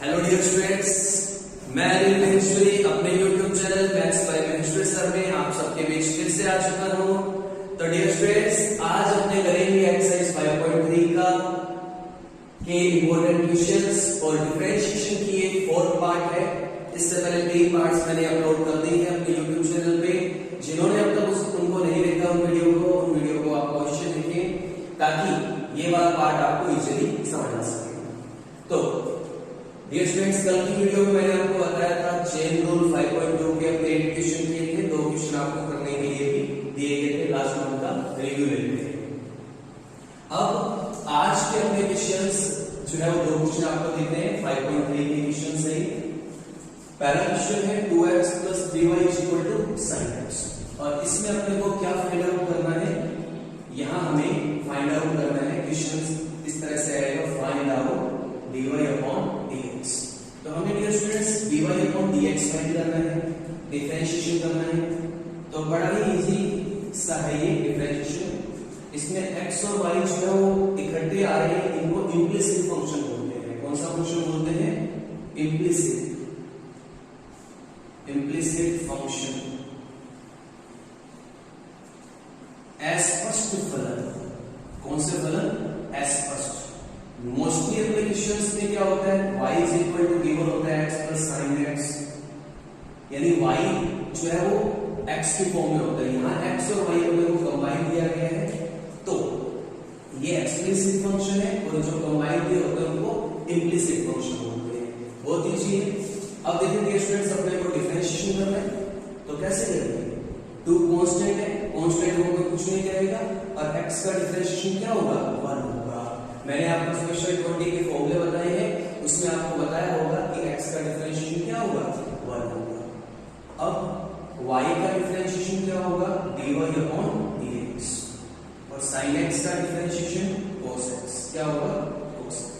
Hello dear students, मैं अनिल महेश्वरी अपने YouTube channel maths by Maheshwari sir में आप सबके बीच फिर से आ चुका हूं। तो डियर स्टूडेंट्स, आज अपने करेंगे एक्सरसाइज 5.3 का के इंपॉर्टेंट क्वेश्चंस और डिफरेंशिएशन की एक फोर्थ पार्ट है। इससे पहले 3 पार्ट्स मैंने अपलोड कर दी है अपने यूट्यूब चैनल पे। जिन्होंने अब तक उनको नहीं देखा उन वीडियो को आप अवश्य देखें ताकि ये वाला पार्ट आपको इजीली समझ आ सके। तो डियर स्टूडेंट्स, कल की वीडियो में मैंने आपको बताया था चेन रूल 5.2 के अपने क्वेश्चन किए थे। 2 क्वेश्चन आपको करने के लिए भी दिए गए थे, लास्ट में उनका रिव्यू लेते हैं। अब आज के अपने क्वेश्चंस जो है वो 2 क्वेश्चन आपको देते हैं 5.3 के क्वेश्चन से। पहला क्वेश्चन है 2x + 3y = sin x, और इसमें अपने को क्या फाइंड आउट करना है, यहां हमें फाइंड आउट करना है। क्वेश्चन इस तरह से आएगा, फाइंड आउट dy/dx। तो हमें डियर स्टूडेंट्स dy/dx फाइंड करना है, डिफरेंशिएशन करना है। तो बड़ा ही इजी सा है ये डिफरेंशिएशन। इसमें x और y जो है वो इकट्ठे आ रहे हैं, इनको इम्प्लिसिट फंक्शन बोलते हैं। कौन सा फंक्शन बोलते हैं? Implicit function. अस्पष्ट फलन। कौन से फलन? अस्पष्ट। मोस्टली अपने क्वेश्चंस में क्या होता है, y गिवन होता है x + sin x, यानी y जो है वो x की फॉर्म में होता है। यहाँ x और y को कंबाइन किया गया है, तो ये एक्सप्लिसिट फंक्शन है, और जो कंबाइन किए होते हैं उनको इम्प्लिसिट फंक्शन बोलते हैं। बहुत ईजी है। अब देखिए स्टूडेंट्स, अपने को डिफरेंशिएशन करना है, तो कैसे करेंगे? 2 कांस्टेंट है, कांस्टेंट को कोई कुछ नहीं करेगा, और x का डिफरेंशिएशन क्या होगा? 1 होगा। मैंने आपको स्पेशल 20 के फॉर्मूले बताए हैं, उसमें आपको बताया होगा कि x का डिफरेंशिएशन क्या होगा? 1 होगा। अब y का डिफरेंशिएशन क्या होगा? dy/dx, और sin x का डिफरेंशिएशन cos x क्या होगा? cos x।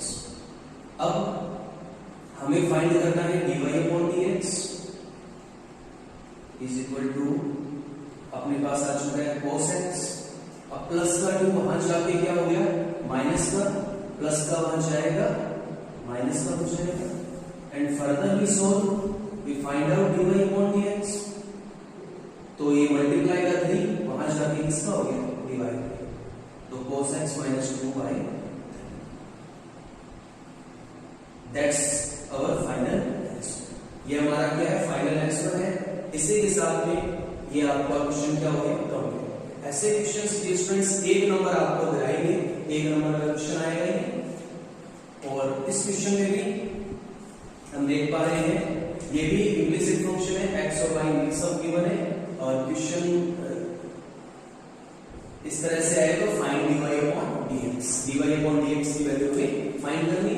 अब हमें फाइंड करना है dy/dx = अपने पास आ चुका है cos x। अब प्लस का 2 वहां जाके क्या हो गया? माइनस का, प्लस का वहां जाएगा, माइनस का हो जाएगा। And further we solve, we find out dy/dx। तो ये मल्टीप्लाई का 3 वहां जाके किसका हो गया? dy। तो cos x - 2y, that's our final answer. ये हमारा क्या है? फाइनल आंसर है। इसी के साथ में ये आपका क्वेश्चन क्या हो गया? कंप्लीट। ऐसे क्वेश्चंस के स्टूडेंट्स 1 नंबर आपको दिलाएंगे, 1 नंबर का क्वेश्चन आएगा ये। और इस क्वेश्चन में भी हम देख पा रहे हैं, ये भी इम्प्लिसिट फंक्शन है, x और y मिक्सअप गिवन है, और क्वेश्चन इस तरह से आएगा, फाइंड dy/dx। dy/dx की वैल्यू में फाइंड करनी।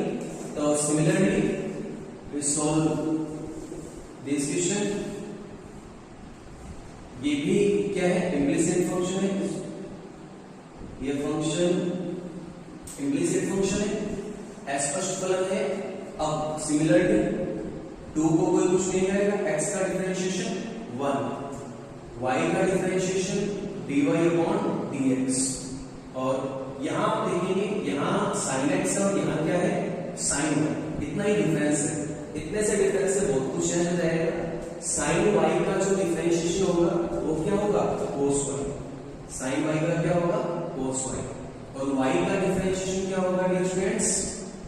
तो similarly we solve this question. ये भी क्या है? इम्प्लिसिट फंक्शन है। ये फंक्शन इम्प्लिसिट फंक्शन है, अस्पष्ट फलन है। अब सिमिलरली 2 को कोई कुछ नहीं करेगा, x का डिफरेंशिएशन 1, y का डिफरेंशिएशन dy/dx। और यहां आप देखेंगे, यहां sin x और यहां क्या है? sin y। इतना ही डिफरेंस है, इतने से डिफरेंस से बहुत कुछ चेंज हो जाएगा। sin y का जो डिफरेंशिएशन होगा वो क्या होगा? cos y। sin y का क्या होगा? cos y। और y का डिफरेंशिएशन क्या होगा डियर स्टूडेंट्स?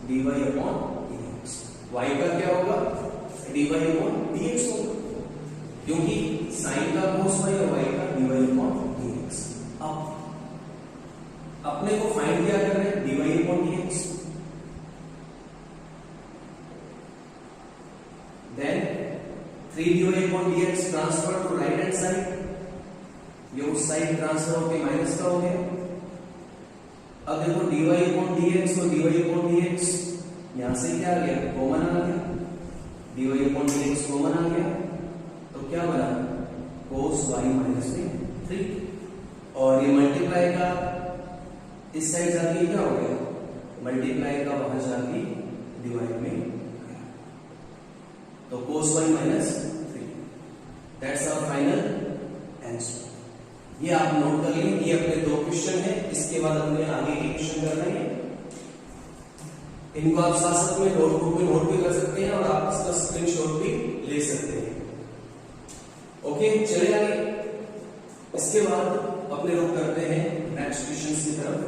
dy/dx। y का क्या होगा? dy/dx होगा, क्योंकि sin का cos y और y का dy/dx। अब अपने को फाइंड क्या करना है? dy/dx। Then 3 dy/dx transfer to right hand side, ये उस साइड ट्रांसफर होकर माइनस का हो गया। अब देखो dy/dx और dy/dx यहां से क्या आ गया? कॉमन आ गया, dy/dx कॉमन आ गया, तो क्या बना? cos y - 3। और ये मल्टीप्लाई का इस साइड जाके क्या हो गया? मल्टीप्लाई का वहां जाके डिवाइड में गया, तो cos y - 3। That's our final answer. ये आप नोट कर लें, ये अपने 2 क्वेश्चन है। इसके बाद हमने आगे के क्वेश्चन करना है। इनको आप साथ साथ में नोटबुक में नोट भी कर सकते हैं और आप इसका स्क्रीनशॉट भी ले सकते हैं। ओके, चलिए आगे। इसके बाद अपने लोग करते हैं नेक्स्ट क्वेश्चन की तरफ।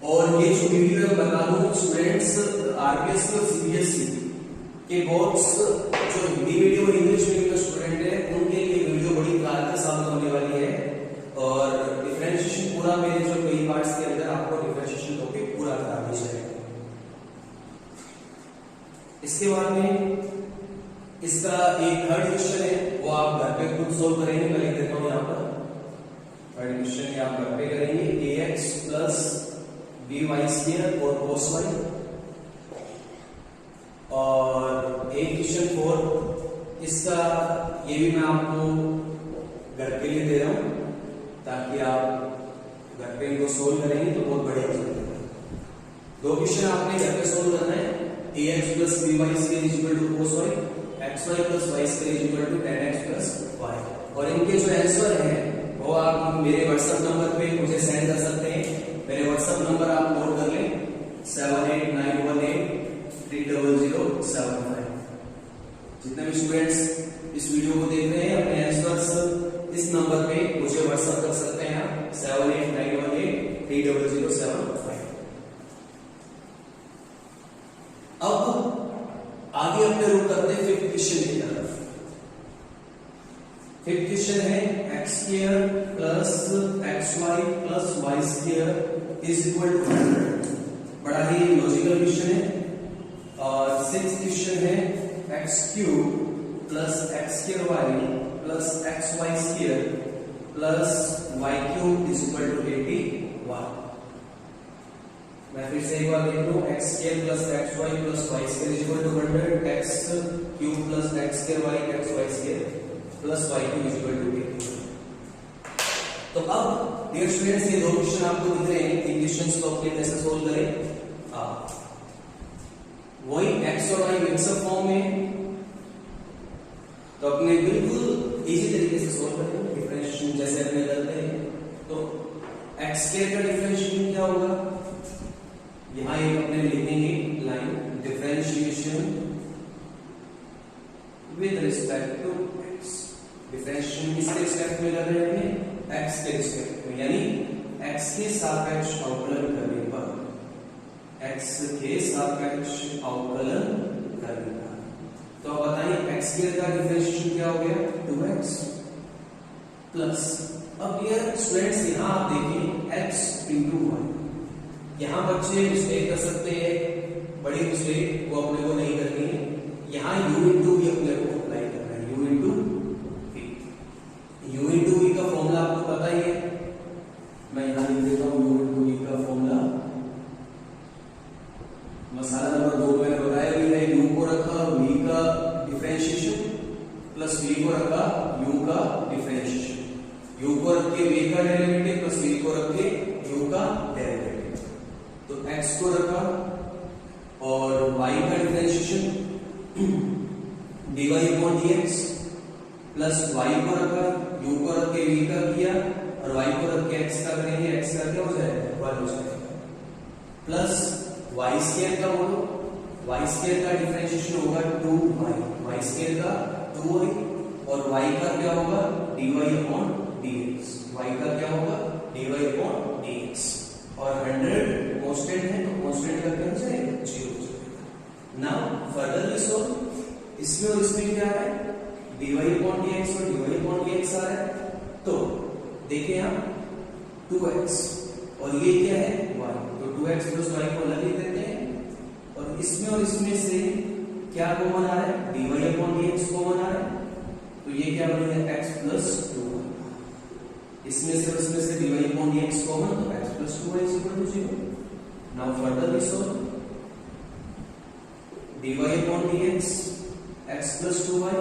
और ये जो वीडियो मैं बता दूं स्टूडेंट्स, आरपीएससी और सीबीएसई के बोर्ड्स जो हिंदी मीडियम और इंग्लिश मीडियम के स्टूडेंट है उनके लिए वीडियो बड़ी कारगर साबित होने वाली है। और डिफरेंशिएशन पूरा मेरे जो कई पार्ट्स के अंदर आपको डिफरेंशिएशन टॉपिक पूरा कराना चाहिए। इसके बाद में इसका एक थर्ड क्वेश्चन है, वो आप घर पे खुद सोल्व करेंगे। मैं लिख देता हूं यहां पर थर्ड क्वेश्चन है, आप घर पे करेंगे। ax प्लस by स्क्वायर और cos y। और एक क्वेश्चन 4 इसका ये भी मैं आपको घर के लिए दे रहा हूं ताकि आप घर पे इनको सोल्व करेंगे तो बहुत बढ़िया हो जाएगा। दो क्वेश्चन आपने घर पे सोल्व करना है। ax plus by square equal to cos y, xy plus y square equal to tan x plus y। और इनके जो आंसर हैं वो आप मेरे व्हाट्सएप नंबर पे मुझे सेंड कर सकते हैं। मेरे व्हाट्सएप नंबर आप नोट कर लें 7891830075। जितने भी स्टूडेंट्स इस वीडियो को देख रहे हैं अपने आंसर्स इस नंबर पे मुझे व्हाट्सएप कर सकते हैं आप 7891830075। अब आगे अपने रुक करते हैं फिफ्थ क्वेश्चन की तरफ। फिफ्थ क्वेश्चन है x square plus xy plus y square is equal to 100। बड़ा ही लॉजिकल क्वेश्चन है। और सिक्स्थ क्वेश्चन है x cube plus x square y plus xy square plus y cube is equal to 81। मैं फिर से एक बार देख लूं, x square plus xy plus y square is equal to 100, x cube plus x square y xy square plus y cube is equal to 81। तो अब dear students ये दो क्वेश्चन आपको दिख रहे हैं, इन क्वेश्चंस को अपने कैसे सोल्व करें। वही x और y मिक्सअप फॉर्म में, तो अपने बिल्कुल इजी तरीके से सोल्व करेंगे डिफरेंशिएशन जैसे अपने करते हैं। तो x स्क्वायर का डिफरेंशिएशन क्या होगा, यहां एक अपने लिखेंगे line differentiation with respect to x। Differentiation किसके रिस्पेक्ट में कर रहे हैं, x के रिस्पेक्ट में, यानी x के सापेक्ष अवकलन करने पर, x के सापेक्ष अवकलन करने पर। तो अब बताइए x स्क्वायर का डिफरेंशिएशन क्या हो गया 2x प्लस, अब ये स्टूडेंट्स यहां आप देखिए x इंटू y। यहां बच्चे मिस्टेक कर सकते हैं, बड़ी मिस्टेक वो अपने को नहीं करनी है। यहां u इंटू वी अपने को अप्लाई करना है, u into v. u into v का फॉर्मूला आपको पता ही है, मैं यहां लिख देता हूं u इंटू वी का फॉर्मूला। मसाला नंबर 2 मैंने बताया भी है, u को रखा v का डिफरेंशिएशन प्लस v को रखा u का डिफरेंशिएशन, u को रख के v का डेरिवेटिव प्लस v को रख के u का डेरिवेटिव। तो x को रखा और y का differentiation dy upon dx plus y को रखा, u को रख के v का किया और y को रख के x का करेंगे, x का क्या हो जाएगा 1 हो जाएगा, प्लस y स्क्वायर का बोलो, y स्क्वायर का डिफरेंशिएशन होगा 2y, y स्क्वायर का 2y और y का क्या होगा dy अपॉन dx, y का क्या होगा dy अपॉन dx। और 100 कांस्टेंट है तो कांस्टेंट का क्या हो जाएगा 0 हो जाएगा। नाउ फर्दरली सॉल्व, इसमें और इसमें क्या है dy अपॉन dx और dy अपॉन dx आ रहा है। तो देखिए आप 2x और ये क्या है y, तो 2x प्लस y को अलग लिख देते हैं और इसमें से क्या कॉमन आ रहा है dy अपॉन dx कॉमन आ रहा है, तो ये क्या बनेगा x प्लस 2y। इसमें से dy अपॉन dx कॉमन, तो x plus 2y is equal to 0। Now further we solve, dy upon dx x plus 2y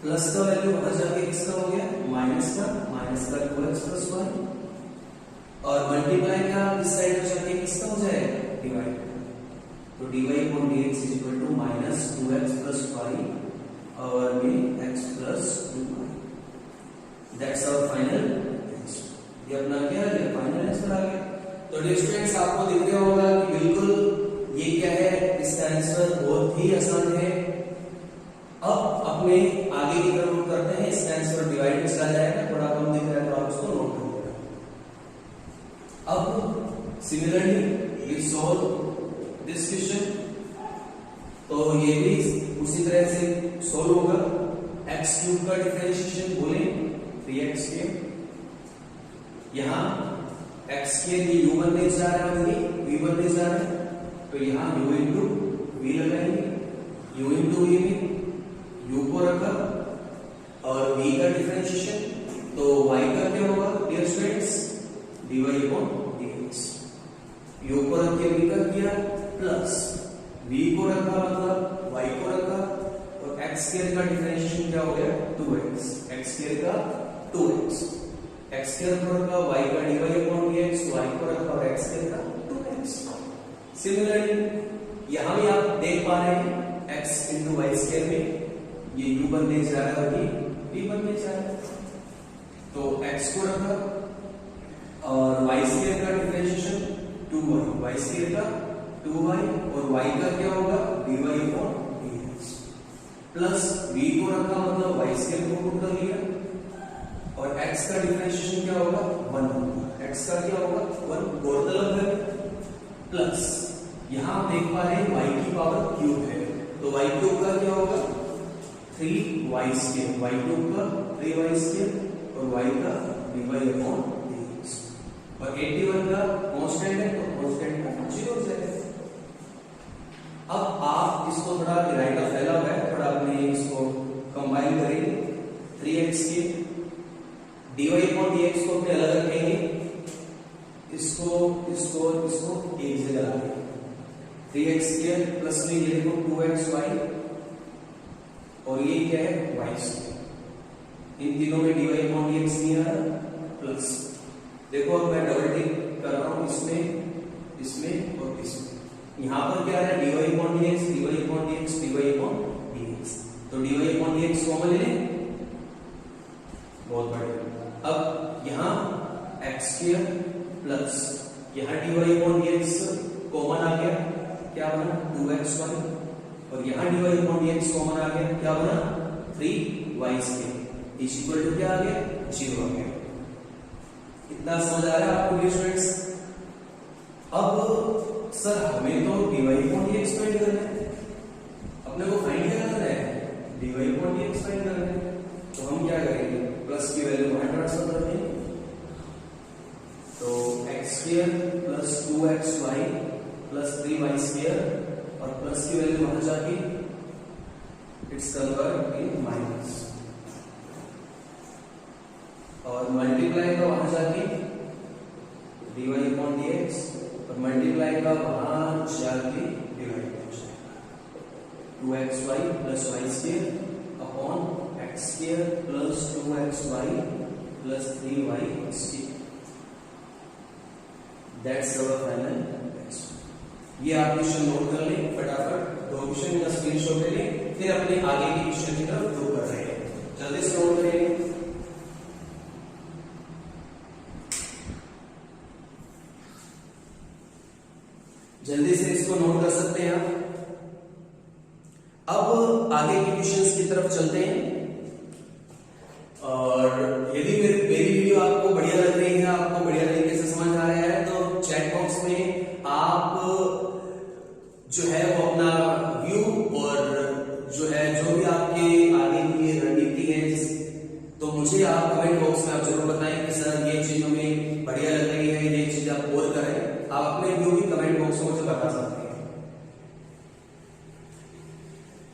plus का वैल्यू बाहर जाके x का हो गया माइनस का 2x प्लस y और मल्टीप्लाई का इस साइड में जाके किसका हो जाएगा डिवाइड, तो dy upon dx is equal to minus 2x plus y और में x plus 2y। That's our final answer. ये अपना क्या है फाइनल आंसर आ गया। तो डियर स्टूडेंट्स आपको दिख रहा होगा कि बिल्कुल ये क्या है, इसका आंसर बहुत ही आसान है। अब अपने आगे की तरफ करते हैं, इसका आंसर डिवाइड में चला जाएगा, थोड़ा कम दिख रहा है तो आप उसको नोट कर लीजिए। अब similarly we solve this question, तो ये भी उसी तरह से सॉल्व होगा। x क्यूब का डिफरेंशिएशन बोले 3x क्यूब, यहां x के लिए u बनने जा रहा है, v बनने जा रहा है, तो यहां u इंटू v लगाएंगे, u इंटू v में u को रखा और v का डिफरेंशिएशन, तो y का क्या होगा dear students, dy upon dx। u को रख के v का किया प्लस v को रखा मतलब y को रखा, और x स्क्वायर का डिफरेंशिएशन क्या हो गया 2x, x स्क्वायर का 2x, x स्क्वायर को रखा y का dy अपॉन dx, y को रखा और x स्क्वायर का 2x। सिमिलरली यहां भी आप देख पा रहे हैं x इंटू वाई स्क्वायर में ये u बनने जा रहा है, ये v बनने जा रहा है, तो x को रखा और y स्क्वायर का डिफरेंशिएशन 2y, y स्क्वायर का 2y और y का क्या होगा dy upon dx, plus v को रखा मतलब y स्क्वायर को पुट कर लिया और x का डिफरेंशिएशन क्या होगा 1 होगा, x का क्या होगा 1 गौरतलब है, प्लस यहां आप देख पा रहे हैं y की पावर क्यूब है, तो y क्यूब का क्या होगा 3y स्क्वायर, y क्यूब का 3y स्क्वायर और y का dy अपॉन dx, और 81 का कांस्टेंट है तो कांस्टेंट का 0 हो जाएगा। अब आप इसको थोड़ा राइट ऑफ फैला हुआ है, थोड़ा अपने इसको कंबाइन करेंगे, 3x के dy अपॉन dx को अपने अलग रखेंगे, इसको इसको इसको एक जगह रखेंगे, 3x स्क्वायर प्लस में ये देखो 2xy और ये क्या है y स्क्वायर, इन तीनों में dy अपॉन dx नहीं आ रहा, प्लस देखो अब मैं डबल टिक कर रहा हूं इसमें इसमें और इसमें, यहां पर क्या है dy upon dx, dy upon dx, dy upon dx, तो dy अपॉन dx कॉमन ले लें, बहुत बढ़िया। अब यहां x स्क्वायर प्लस यहां dy अपॉन dx कॉमन आ गया, क्या बना 2xy और यहां dy अपॉन dx कॉमन आ गया, क्या बना 3y square is equal to क्या आ गया 0 आ गया। इतना समझ आ रहा है आपको स्टूडेंट्स? अब सर हमें तो dy अपॉन dx फाइंड करना है, अपने को फाइंड क्या करना है dy अपॉन dx फाइंड करना है, तो हम क्या करेंगे प्लस की वैल्यू वहां ट्रांसफर कर देंगे, तो x square plus 2xy plus 3y square और प्लस की वैल्यू वहां जाके इट्स कन्वर्ट इन माइनस, और मल्टीप्लाई का वहां जाके dy अपॉन dx और मल्टीप्लाई का वहां जाके डिवाइड हो जाएगा, 2xy plus y square upon x square plus 2xy plus 3y square, that's our final answer. ये आप क्वेश्चन नोट कर लें फटाफट, दो क्वेश्चन का स्क्रीनशॉट ले लें, फिर अपने आगे के क्वेश्चन की तरफ मूव कर रहे हैं, जल्दी से नोट करें। जल्दी से इसको नोट कर सकते हैं आप। अब आगे के क्वेश्चंस की तरफ चलते हैं, और यदि मेरी वीडियो आपको बढ़िया लग रही है, आपको बढ़िया तरीके से समझ आ रहा है, तो चैट बॉक्स में आप जो है वो अपना व्यू और जो है जो भी आपके आगे की रणनीति है, तो मुझे आप कमेंट बॉक्स में आप जरूर बताएं कि सर ये चीज हमें बढ़िया लग रही है, ये चीज आप और करें। आप अपने व्यू भी कमेंट बॉक्स में मुझे बता सकते हैं।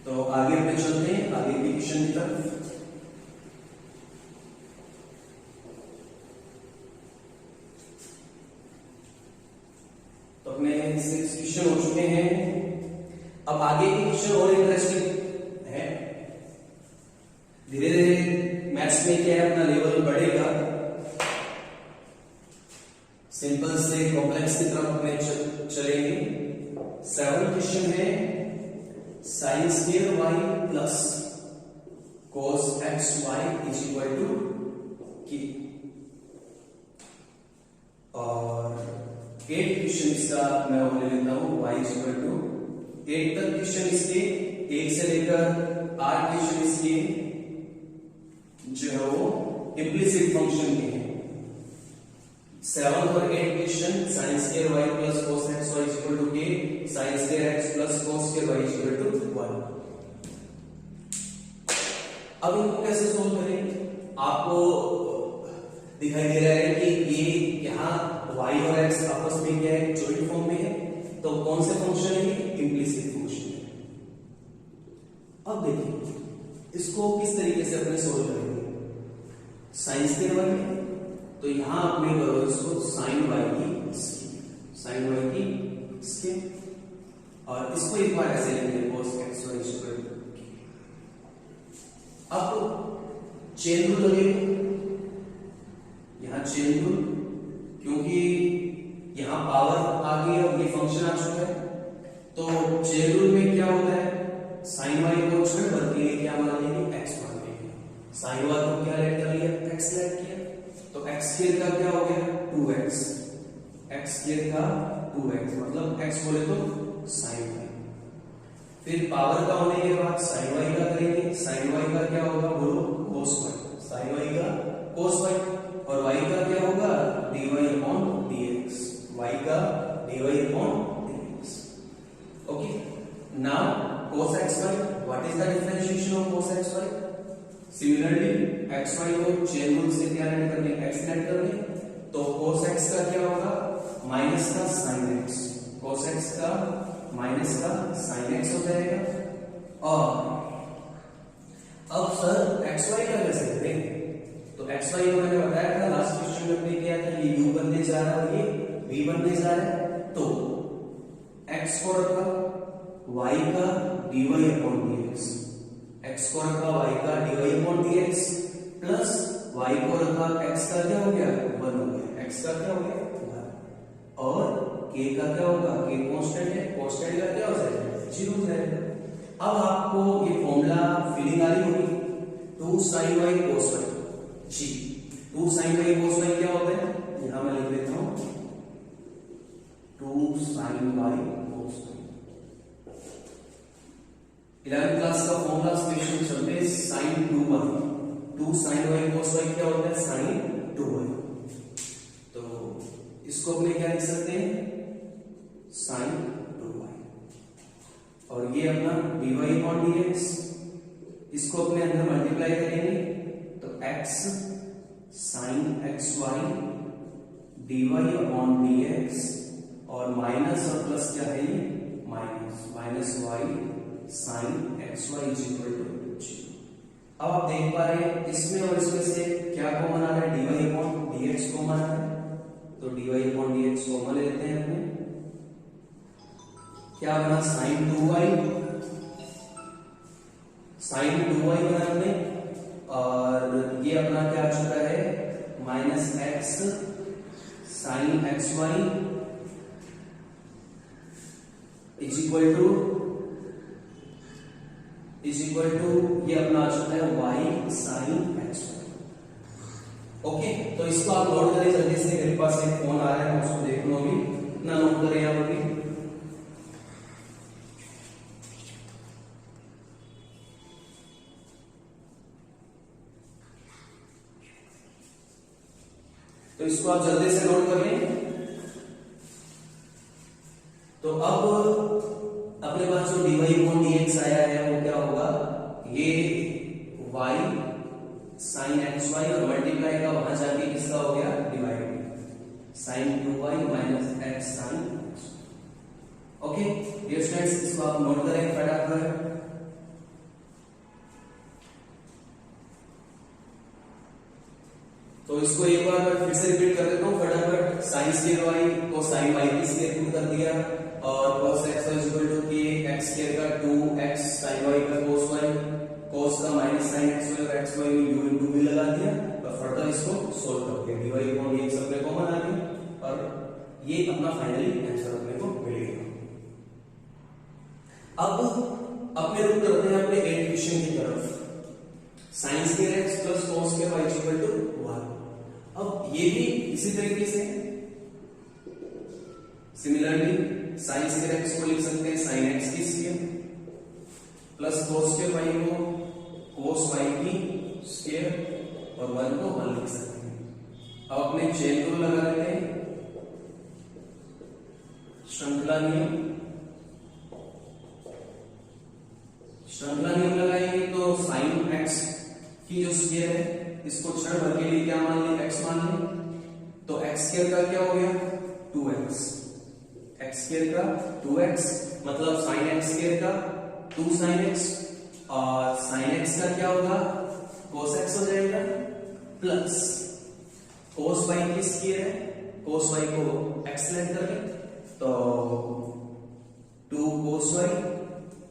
तो आगे अपने चलते हैं आगे के क्वेश्चन की तरफ। तो अपने 6 क्वेश्चन हो चुके हैं, अब आगे के क्वेश्चन और इंटरेस्टिंग है। धीरे धीरे मैथ्स में क्या है अपना लेवल बढ़ेगा, सिंपल से कॉम्प्लेक्स की तरफ अपने चलेंगे। 7 क्वेश्चन है, sine square y plus cos xy is equal to k, और इसका मैं वो ले लेता हूं y इक्वल टू 8 तक क्वेश्चन इसके 1 से लेकर 8 क्वेश्चन इसके जो है वो इम्प्लिसिट फंक्शन के हैं। 7 और 8 question sin square y plus cos x y equal to k sin square x plus cos square y equal to 1। अब इनको कैसे सोल्व करेंगे? आपको दिखाई दे रहा है कि ये यहाँ y और x आपस में क्या है, जॉइंट फॉर्म में है, तो कौन से फंक्शन है? इम्प्लिसिट फंक्शन है। अब देखिए इसको किस तरीके से अपने सोल्व करेंगे। sin स्क्वायर y में तो यहां अपने करो इसको sin y की स्क्वायर और इसको एक बार ऐसे लिखेंगे cos x y equal to. अब चेन रूल लगेगा, यहां चेन रूल, क्योंकि यहां पावर आ गई और ये फंक्शन आ चुका है, तो चेन रूल में क्या होता है, sin y को छड़ भर के लिए क्या मान लेंगे, x मान लेंगे। sin y को क्या लेट कर लिया, x लेट किया, तो x स्क्वायर का क्या हो गया 2x, x स्क्वायर का 2x मतलब x बोले तो sin y। फिर पावर का होने के बाद sin y का करेंगे, sin y का क्या होगा बोलो cos y, sin y का cos y, और y का क्या होगा dy upon dx, y का dy upon dx। Okay, now cos xy, what is the differentiation of cos xy? Similarly xy को चेन रूल से क्या लेट करने, x लेट करने, तो cos x का क्या होगा माइनस का sin x, cos x का माइनस का sin x हो जाएगा। और अब सर xy का कैसे करेंगे? तो xy को मैंने बताया था लास्ट क्वेश्चन में अपने किया था, ये u बनने जा रहा है, ये v बनने जा रहा है, तो x को रखा y का dy upon dx, x को रखा y का dy upon dx plus y को रखा x का क्या हो गया 1 हो गया, x का क्या हो गया 1, और k का क्या होगा, k कांस्टेंट है, कांस्टेंट का क्या हो जाएगा 0 हो जाएगा। अब आपको ये फॉर्मूला फीलिंग आ रही होगी, 2 sin y cos y जी, 2 sin y cos y क्या होता है, यहां मैं लिख देता हूं 2 sin y cos y। 11th class का फॉर्मूला स्पेशल चलते हैं sin 2y, 2 sin y cos y क्या होता है sin 2y, तो इसको अपने क्या लिख सकते हैं sin 2y, और ये अपना dy upon dx, इसको अपने अंदर मल्टीप्लाई करेंगे तो x sin xy dy upon dx, और माइनस और प्लस क्या है ये minus y sin xy equal to 0। अब आप देख पा रहे हैं इसमें और इसमें से क्या कॉमन आ रहा है, dy upon dx कॉमन आ रहा है, तो dy upon dx कॉमन लेते हैं अपने, क्या बना sin 2y बना हमने, और ये अपना क्या आ चुका है minus x sin xy is equal to ये अपना आ चुका है y sin xy। ओके, तो इसको आप नोट करें जल्दी से, मेरे पास एक फोन आ रहा है, उसको देख लो अभी, इतना नोट करें आप अभी। तो इसको आप जल्दी से नोट कर लें। तो अब अपने पास जो dy upon dx आया है वो क्या होगा, ये y sin xy और मल्टीप्लाई का वहां जाके किसका हो गया divide, sin 2y minus x sin x। Okay dear students, इसको आप नोट करें फटाफट। तो इसको एक बार फिर से रिपीट कर देता हूं फटाफट, sin स्क्वायर y को sin y की स्क्वायर रूट कर दिया, और cos x इक्वल टू के x स्क्वायर का 2x sin y का cos y, cos का माइनस sin x और x y में u into v लगा दिया, और फर्दर इसको सोल्व कर दिया, dy upon dx अपने कॉमन आ गया, और ये अपना फाइनली आंसर अपने को मिल गया। अब अपने रुक करते हैं अपने एंड क्वेश्चन की तरफ, sin square x plus cos square y equal to 1। अब ये भी इसी तरीके से सिमिलरली साइन स्क्वायर एक्स को लिख सकते हैं साइन एक्स की square plus cos square y को कोस वाई की स्क्वायर और 1 को 1 लिख सकते हैं। अब अपने चेन रूल लगा लेते हैं, श्रृंखला नियम लगाएंगे तो साइन एक्स की जो स्क्वायर है इसको क्षण भर के लिए क्या मान लें, एक्स मान लें, तो एक्स स्क्वायर का क्या हो गया 2x, एक्स स्क्वायर का 2x मतलब साइन एक्स स्क्वायर का 2 साइन एक्स और साइन एक्स का क्या होगा कोस एक्स हो जाएगा प्लस कोस वाई की स्क्वायर है, कोस वाई को एक्स लेट कर लें तो 2 कोस वाई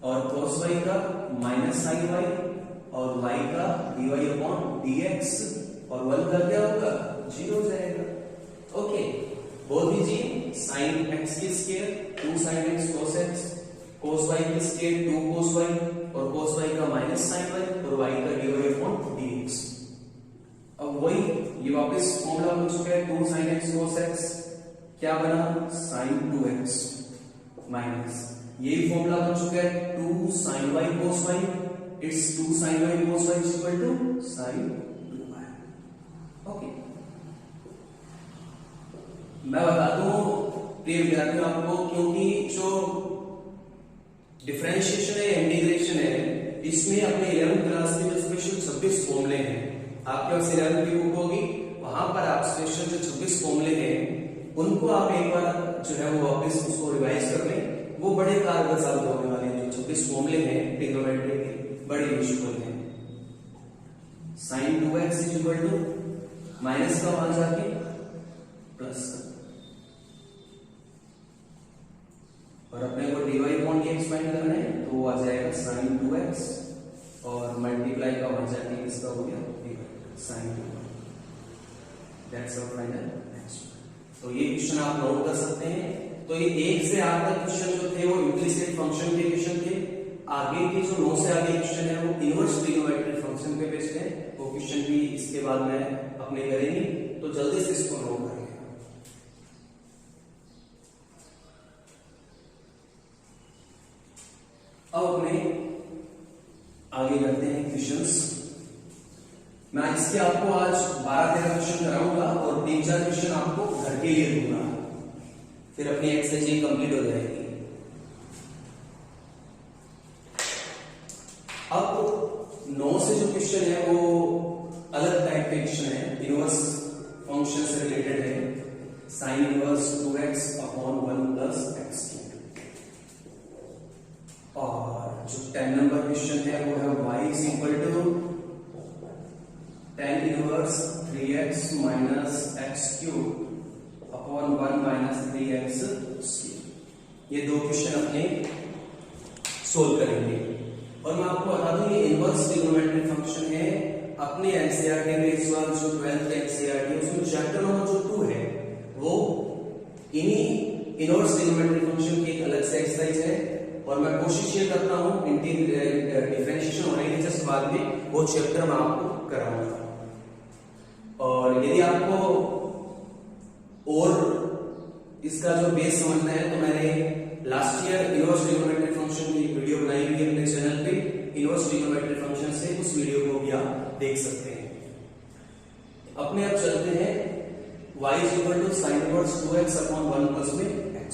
और कोस वाई का माइनस साइन वाई और y का dy अपॉन dx और 1 का क्या होगा 0 हो जाएगा। ओके, बोल दीजिए साइन x की square 2 sine x cos x, cos y की स्क्वायर 2 cos y और cos y का माइनस साइन y और y का dy अपॉन dx। अब वही ये वापस फॉर्मूला बन चुका है 2 sin x cos x क्या बना sin 2x माइनस यही फॉर्मूला बन चुका है 2 sin y cos y it's 2 sin y cos y is equal to sin 2y। Okay, मैं बता दूं प्रिय विद्यार्थियों आपको, क्योंकि जो डिफरेंशिएशन है इंटीग्रेशन है इसमें अपने 11th क्लास के जो स्पेशल 26 फॉर्मूले हैं, आपके पास 11th की बुक होगी वहां पर आप स्पेशल जो 26 फॉर्मूले हैं उनको आप एक बार जो है वो वापस उसको रिवाइज कर लें, वो बड़े कारगर साबित होने वाले हैं। जो 26 फॉर्मूले हैं ट्रिग्नोमेट्री के बड़े यूजफुल हैं। sin 2x is equal to minus का वहां जाके प्लस का और अपने को dy अपॉन dx फाइंड करना है तो वो आ जाएगा sin 2x और मल्टीप्लाई का वहां जाके इसका हो गया dy sin 2y। That's our final answer. तो ये क्वेश्चन आप नोट कर सकते हैं। तो ये 1 से 8 तक क्वेश्चन जो थे वो इम्प्लिसिट फंक्शन के क्वेश्चन थे। आगे के जो 9 से आगे क्वेश्चन है वो इनवर्स ट्रिग्नोमेट्रिक फंक्शन पे बेस्ड है। वो क्वेश्चन भी इसके बाद में अपने करेंगे, तो जल्दी से इसको नोट करेंगे। अब अपने आगे करते हैं क्वेश्चंस। मैं इसके आपको आज 12-13 क्वेश्चन कराऊंगा और 3-4 क्वेश्चन आपको घर के लिए दूंगा, फिर अपनी एक्सरसाइज कंप्लीट हो जाएगी। अब 9 से जो क्वेश्चन है वो अलग टाइप के क्वेश्चन है, इनवर्स फंक्शन से रिलेटेड है। Sign inverse 2x upon 1 plus x और जो 10 नंबर क्वेश्चन है वो है y is equal to tan inverse 3x minus x cube upon 1 minus 3x square. ये 2 क्वेश्चन अपने सोल्व करेंगे। और मैं आपको बता दूं ये इनवर्स ट्रिग्नोमेट्रिक फंक्शन है अपने एनसीईआरटी में इस बार जो 12th एनसीईआरटी उसमें चैप्टर नंबर जो 2 है वो इन्हीं इनवर्स ट्रिग्नोमेट्रिक फंक्शन की एक अलग से एक्सरसाइज है। और मैं कोशिश ये करता हूं डिफरेंशिएशन होने के जस्ट बाद में वो चैप्टर मैं आपको कराऊंगा। और यदि आपको और इसका जो बेस समझना है तो मैंने last year inverse trigonometric function की वीडियो बनाई हुई है अपने चैनल पे, इनवर्स ट्रिग्नोमेट्रिक फंक्शन से, उस वीडियो को भी आप देख सकते हैं। अपने अब चलते हैं y is equal to sine inverse 2x upon 1 plus में x।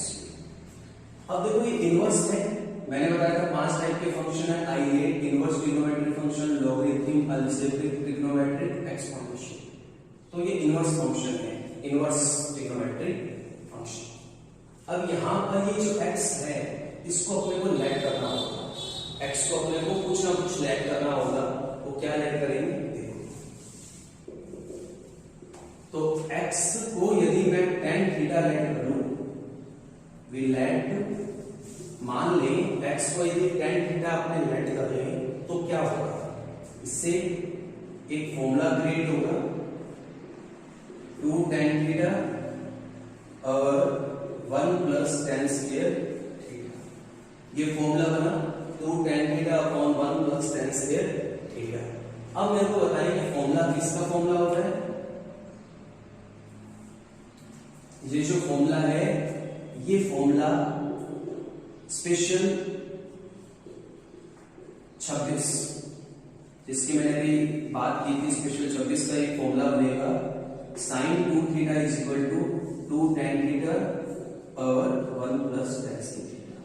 अब देखो ये इनवर्स है, मैंने बताया था 5 टाइप के फंक्शन है, आइए inverse trigonometric function, logarithm, algebraic, trigonometric, exponential. तो ये इनवर्स फंक्शन है, इनवर्स ट्रिग्नोमेट्रिक फंक्शन। अब यहां पर ये जो x है इसको अपने को लेट करना होगा, x को अपने को कुछ ना कुछ लेट करना होगा। वो क्या लेट करेंगे देखो, तो x को यदि मैं tan थीटा लेट करूं, वी लेट मान लें x को यदि tan थीटा अपने लेट कर लें तो क्या होगा, इससे एक फॉर्मूला क्रिएट होगा 2 tan थीटा और 1 प्लस tan स्क्वायर थीटा। ये फॉर्मूला बना 2 tan theta upon 1 plus tan square theta. अब मेरे को बताएं कि फॉर्मूला किसका फॉर्मूला होता है। ये जो फॉर्मूला है ये फॉर्मूला स्पेशल 26 जिसकी मैंने अभी बात की थी, स्पेशल 26 का एक फॉर्मूला बनेगा sin 2 theta is equal to 2 tan theta power 1 plus tan theta.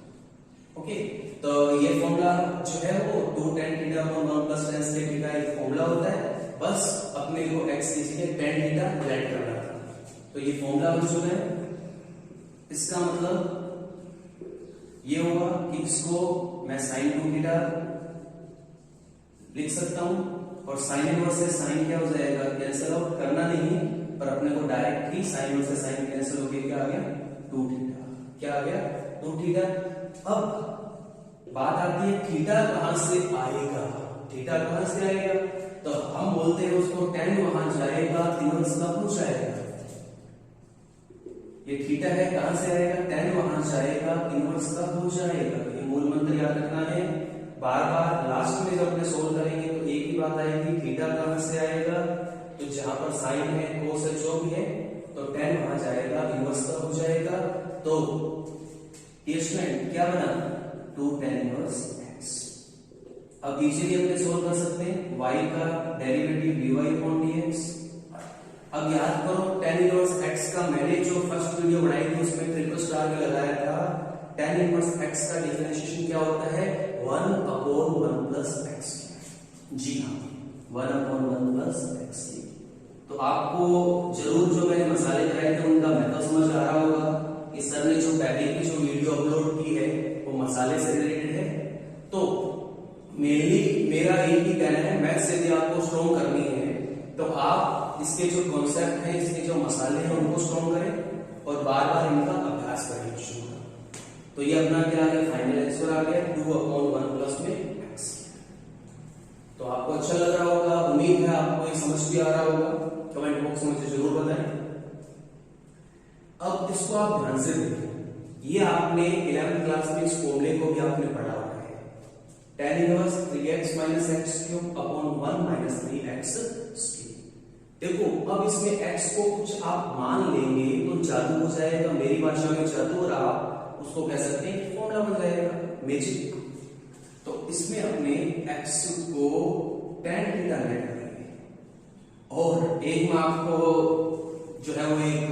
Okay, तो ये फॉर्मूला जो है वो 2 tan theta power 1 plus tan theta एक फॉर्मूला होता है। बस अपने को x की जगह tan थीटा ऐड करना था, तो ये फॉर्मूला बन चुका है। इसका मतलब ये होगा कि इसको मैं sin 2 थीटा लिख सकता हूं, और साइन इनवर्स से साइन क्या हो जाएगा, कैंसिल आउट करना नहीं, पर अपने को डायरेक्ट ही साइन इनवर्स से साइन कैंसिल होकर क्या आ गया 2 थीटा। क्या आ गया 2 थीटा। अब बात आती है थीटा कहां से आएगा, थीटा कहां से आएगा, तो हम बोलते हैं उसको tan वहां जाएगा, इनवर्स कब हो जाएगा, ये थीटा है कहां से आएगा, tan वहां जाएगा, इनवर्स कब हो जाएगा। ये मूल मंत्र याद रखना है, बार बार लास्ट में जब अपने सोल्व करेंगे तो एक ही बात आएगी, थीटा कहां से आएगा, तो जहां पर साइन है कोस है जो भी है, तो tan वहां जाएगा, इनवर्स कब हो जाएगा, तो ये स्टूडेंट क्या बना 2 tan इनवर्स x। अब इजीली अपने सोल्व कर सकते हैं, y का डेरिवेटिव dy अपॉन dx। अब याद करो tan इनवर्स x का मैंने जो फर्स्ट वीडियो बनाई थी उसमें ट्रिपल स्टार भी लगाया था, tan इनवर्स x का डिफरेंशिएशन क्या होता है 1 अपॉन 1 प्लस x। जी हाँ, 1 अपॉन 1 प्लस x। तो आपको जरूर जो मैंने मसाले कराए थे उनका मेथड समझ आ रहा होगा कि सर ने जो पहले की जो वीडियो अपलोड की है वो मसाले से रिलेटेड है। तो मेनली मेरा एक ही कहना है, मैथ्स यदि आपको स्ट्रॉन्ग करनी है तो आप इसके जो कॉन्सेप्ट हैं, इसके जो मसाले हैं उनको स्ट्रॉन्ग करें और बार बार इनका अभ्यास करें। तो ये अपना क्या आ गया, फाइनल आंसर आ गया 2 अपॉन 1 प्लस में x। तो आपको अच्छा लग रहा होगा, उम्मीद है आपको ये समझ भी आ रहा होगा, कमेंट बॉक्स में मुझे जरूर बताएं। अब इसको आप ध्यान से देखें, ये आपने 11th क्लास में इस फॉर्मूले को भी आपने पढ़ा हुआ है, tan inverse 3x minus x cube upon 1 minus 3x square. देखो अब इसमें x को कुछ आप मान लेंगे तो जादू हो जाएगा, मेरी भाषा में जादू, और आप उसको कह सकते हैं कि फॉर्मूला बन जाएगा, मैजिक। तो इसमें अपने x को tan थीटा ले करेंगे, और एक मैं आपको जो है वो एक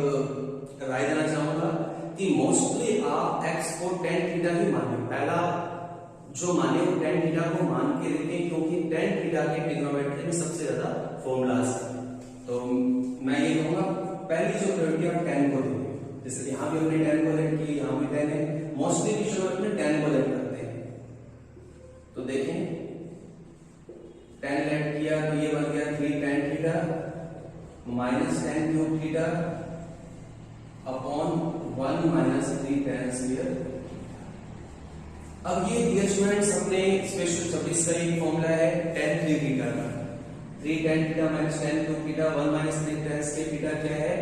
राय देना चाहूंगा कि मोस्टली आप x को tan थीटा ही माने, पहला जो माने वो tan थीटा को मान के देखें, क्योंकि tan थीटा के ट्रिग्नोमेट्री में सबसे ज्यादा फॉर्मूलाज हैं। तो मैं ये कहूंगा पहली जो प्रायोरिटी आप tan को देंगे, जैसे यहां भी हमने tan को लेट की, यहां भी tan है, मोस्टली क्वेश्चन में tan को लेट करते हैं। तो देखें tan लेट किया तो ये बन गया 3 tan theta minus tan cube theta upon 1 minus 3 tan square. अब ये डियर स्टूडेंट्स अपने स्पेशल 26 का एक फॉर्मूला है tan 3 थीटा का, 3 tan theta minus tan cube theta 1 minus 3 tan square theta क्या है,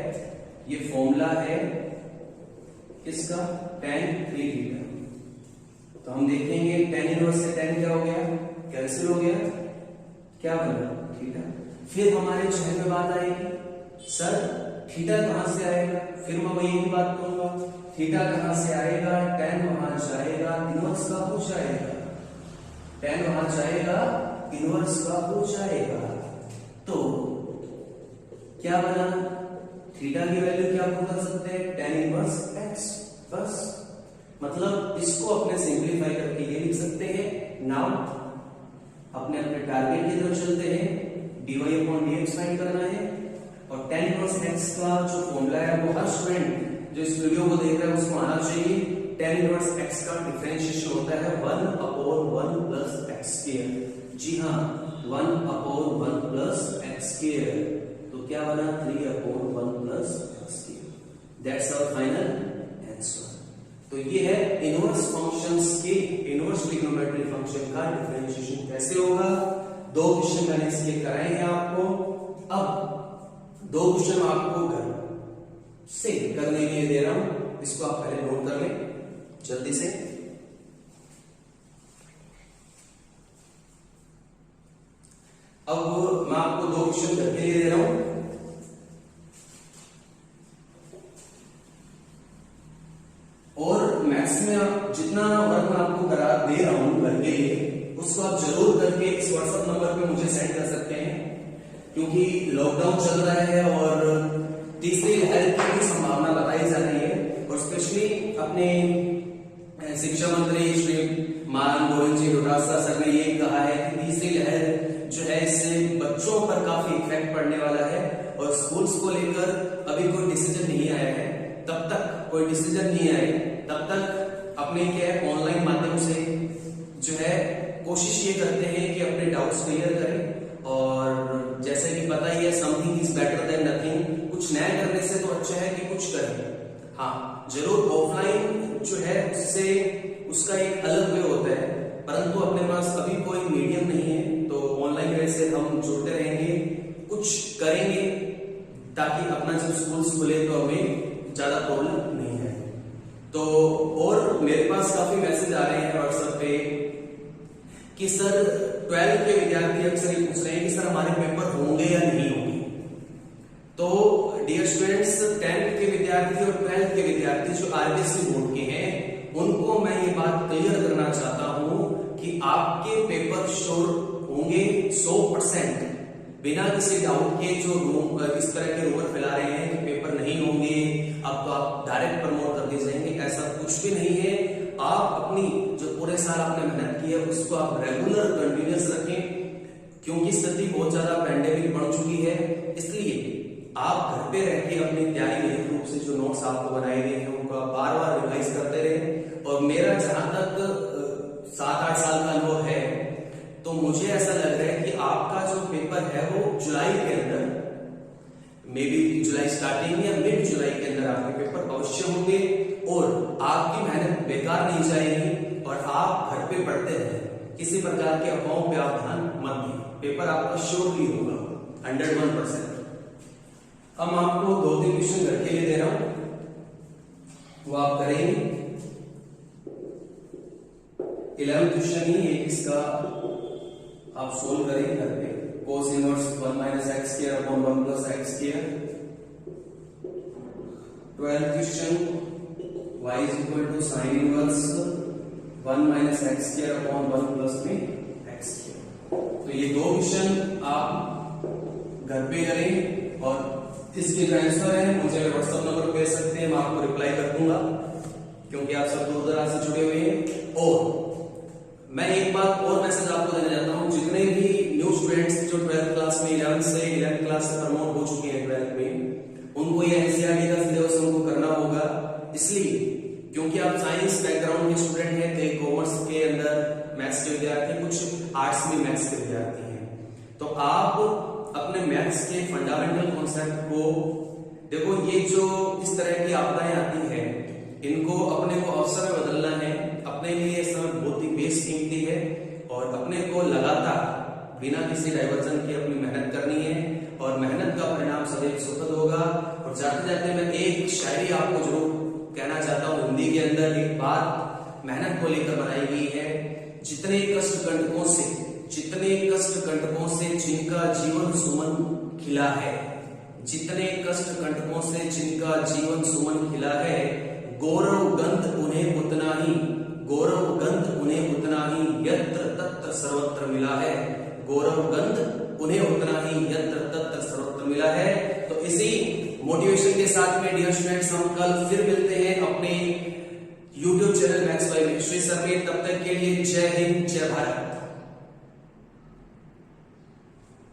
ये फॉर्मूला है किसका, tan 3 थीटा। तो हम देखेंगे tan इनवर्स से tan क्या हो गया, कैंसिल हो गया, क्या बना थीटा। फिर हमारे चेहरे में बात आएगी, सर थीटा कहां से आएगा, फिर मैं वही बात करूंगा, थीटा कहां से आएगा, tan वहां जाएगा, इनवर्स का हो जाएगा, tan वहां जाएगा, इनवर्स का हो जाएगा। तो क्या बना, थीटा की वैल्यू क्या कर सकते हैं, tan इनवर्स x। बस मतलब इसको अपने सिंपलीफाई करके ये लिख सकते हैं। नाउ अपने अपने टारगेट की तरफ चलते हैं, dy अपॉन dx फाइंड करना है, और tan इनवर्स x का जो फॉर्मूला है वो हर स्टूडेंट जो इस वीडियो को देख रहा है उसको आना चाहिए। tan इनवर्स x का डिफरेंशिएशन होता है 1 अपॉन 1 प्लस x स्क्वायर। जी हाँ, 1 अपॉन 1 प्लस x स्क्वायर। तो क्या बना 3 upon 1 plus x square. That's our final answer. तो ये है इनवर्स फंक्शंस के, इनवर्स ट्रिग्नोमेट्रिक फंक्शन का डिफरेंशिएशन कैसे होगा। 2 क्वेश्चन मैंने इसके कराए हैं आपको। अब 2 क्वेश्चन आपको घर से करने के लिए दे रहा हूं, इसको आप पहले नोट कर लें जल्दी से। अब मैं आपको 2 क्वेश्चन घर के लिए दे रहा हूं। दे रहा हूं घर के लिए, उसको आप जरूर करके इस व्हाट्सएप नंबर पे मुझे सेंड कर सकते हैं, क्योंकि लॉकडाउन चल रहा है और तीसरी लहर की भी संभावना बताई जा रही है। और स्पेशली अपने शिक्षा मंत्री श्री मान गोविंद जी डोटासरा सर ने ये कहा है कि तीसरी लहर जो है इससे बच्चों पर काफी इफेक्ट पड़ने वाला है, और स्कूल्स को लेकर अभी कोई डिसीजन नहीं आया है। तब तक कोई डिसीजन नहीं आए तब तक अपने क्या है ऑनलाइन माध्यम से जो है कोशिश ये करते हैं कि अपने डाउट्स क्लियर करें। और जैसे कि पता ही है, something is better than nothing, कुछ नया करने से तो अच्छा है कि कुछ करें। हाँ जरूर ऑफलाइन जो है उससे उसका एक अलग वे होता है, परंतु अपने पास अभी कोई मीडियम नहीं है, तो ऑनलाइन वे से हम जुड़ते रहेंगे, कुछ करेंगे ताकि अपना जब स्कूल्स खुले तो हमें ज्यादा प्रॉब्लम नहीं है। तो और मेरे पास काफी मैसेज आ रहे हैं व्हाट्सएप पे कि सर 12th के विद्यार्थी अक्सर ये पूछ रहे हैं कि सर हमारे पेपर होंगे या नहीं होंगे। तो डियर स्टूडेंट्स, 10th के विद्यार्थी और 12th के विद्यार्थी जो आरबीएसई बोर्ड के हैं, उनको मैं ये बात क्लियर करना चाहता हूं कि आपके पेपर श्योर होंगे 100%, बिना किसी डाउट के। जो इस तरह के रूमर फैला रहे हैं कि पेपर नहीं होंगे, अब तो आप डायरेक्ट प्रमोट कर दिए जाएंगे, ऐसा कुछ भी नहीं है। आप अपनी जो पूरे साल आपने मेहनत की है उसको आप रेगुलर कंटिन्यूअस रखें, क्योंकि स्थिति बहुत ज्यादा पैंडेमिक बढ़ चुकी है। इसलिए आप घर पे रह के अपनी तैयारी नियमित रूप से जो नोट्स आपको बनाए गए हैं उनको बार बार रिवाइज करते रहे। और मेरा जहां तक 7-8 साल का अनुभव है, तो मुझे ऐसा लग रहा है कि आपका जो पेपर है वो जुलाई के अंदर, मे बी जुलाई स्टार्टिंग या मिड जुलाई के अंदर आपके पेपर अवश्य होंगे, और आपकी मेहनत बेकार नहीं जाएगी और आप घर पे पढ़ते रहे। किसी प्रकार के अफवाहों पे आप ध्यान मत दें, पेपर आपका श्योरली होगा 101%। हम आपको 2-3 क्वेश्चन घर के लिए दे रहा हूं, वो आप करेंगे। 11 क्वेश्चन ही एक इसका आप सोल्व करेंगे घर पे। cos inverse 1 minus x square upon 1 plus x square. 12th question y is equal to sine inverse 1 minus x square upon 1 plus में एक्स स्क्वायर। तो ये 2 क्वेश्चन आप घर पे करें, और इसके जो आंसर है मुझे व्हाट्सएप नंबर पे भेज सकते हैं, मैं आपको रिप्लाई कर दूंगा, क्योंकि आप सब दूर दराज से जुड़े हुए हैं। और मैं एक बात और मैसेज आपको देना चाहता हूं, जितने भी न्यू स्टूडेंट्स जो 12th क्लास में 11th क्लास से प्रमोट हो चुके हैं 12th में, उनको ये एनसीईआरटी का सिलेबस उनको करना होगा। इसलिए क्योंकि आप साइंस बैकग्राउंड के स्टूडेंट हैं, कई कॉमर्स के अंदर मैथ्स के विद्यार्थी, कुछ आर्ट्स में मैथ्स के विद्यार्थी हैं, तो आप अपने मैथ्स के फंडामेंटल कॉन्सेप्ट को देखो। ये जो इस तरह की आपदाएं आती है, इनको अपने को अवसर में बदलना है। अपने लिए समय बहुत ही बेशकीमती है, और अपने को लगातार बिना किसी डाइवर्जन के अपनी मेहनत करनी है, और मेहनत का परिणाम सदैव सुखद होगा। और जाते जाते मैं एक शायरी आपको जरूर कहना चाहता हूँ, हिंदी के अंदर एक बात मेहनत को लेकर बनाई गई है। जितने कष्ट कंटकों से जिनका जीवन सुमन खिला है, जितने कष्ट कंटकों से जिनका जीवन सुमन खिला है, गौरव गंध उन्हें उतना ही यत्र तत्र सर्वत्र मिला है। गौरव गंध उन्हें उतना ही यत्र तत्र सर्वत्र मिला है। तो इसी मोटिवेशन के साथ में डियर स्टूडेंट्स, हम कल फिर मिलते हैं अपने YouTube channel maths by history sir में। तब तक के लिए जय हिंद, जय भारत।